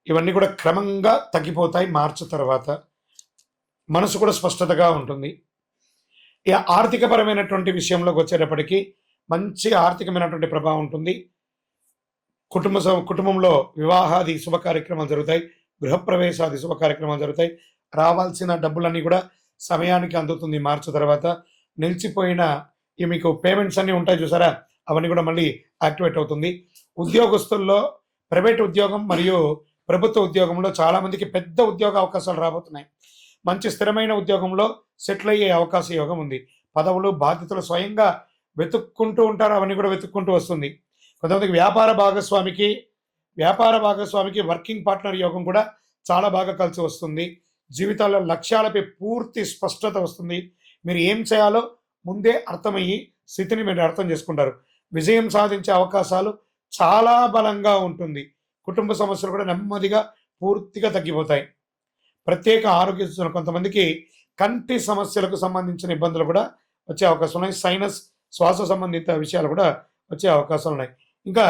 ఇవన్నీ కూడా క్రమంగా తగ్గిపోతాయి మార్చి తర్వాత. మనసు కూడా స్పష్టతగా ఉంటుంది. ఇక ఆర్థికపరమైనటువంటి విషయంలోకి వచ్చేటప్పటికి మంచి ఆర్థికమైనటువంటి ప్రభావం ఉంటుంది. కుటుంబంలో వివాహాది శుభ కార్యక్రమాలు జరుగుతాయి, గృహప్రవేశాది శుభ కార్యక్రమాలు జరుగుతాయి. రావాల్సిన డబ్బులన్నీ కూడా సమయానికి అందుతుంది మార్చి తర్వాత. నిలిచిపోయిన మీకు పేమెంట్స్ అన్నీ ఉంటాయి చూసారా, అవన్నీ కూడా మళ్ళీ యాక్టివేట్ అవుతుంది. ఉద్యోగస్తుల్లో ప్రైవేట్ ఉద్యోగం మరియు ప్రభుత్వ ఉద్యోగంలో చాలామందికి పెద్ద ఉద్యోగ అవకాశాలు రాబోతున్నాయి. మంచి స్థిరమైన ఉద్యోగంలో సెటిల్ అయ్యే అవకాశ యోగం ఉంది. పదవులు బాధ్యతలు స్వయంగా వెతుక్కుంటూ ఉంటారు, అవన్నీ కూడా వెతుక్కుంటూ వస్తుంది. కొంతమందికి వ్యాపార భాగస్వామికి వర్కింగ్ పార్ట్నర్ యోగం కూడా చాలా బాగా కలిసి వస్తుంది. జీవితాల్లో లక్ష్యాలపై పూర్తి స్పష్టత వస్తుంది. మీరు ఏం చేయాలో ముందే అర్థమయ్యి స్థితిని మీరు అర్థం చేసుకుంటారు. విజయం సాధించే అవకాశాలు చాలా బలంగా ఉంటుంది. కుటుంబ సమస్యలు కూడా నెమ్మదిగా పూర్తిగా తగ్గిపోతాయి. ప్రత్యేక ఆరోగ్య సూచనలు, కొంతమందికి కంటి సమస్యలకు సంబంధించిన ఇబ్బందులు కూడా వచ్చే అవకాశం ఉన్నాయి. సైనస్, శ్వాస సంబంధిత విషయాలు కూడా వచ్చే అవకాశాలు ఉన్నాయి. ఇంకా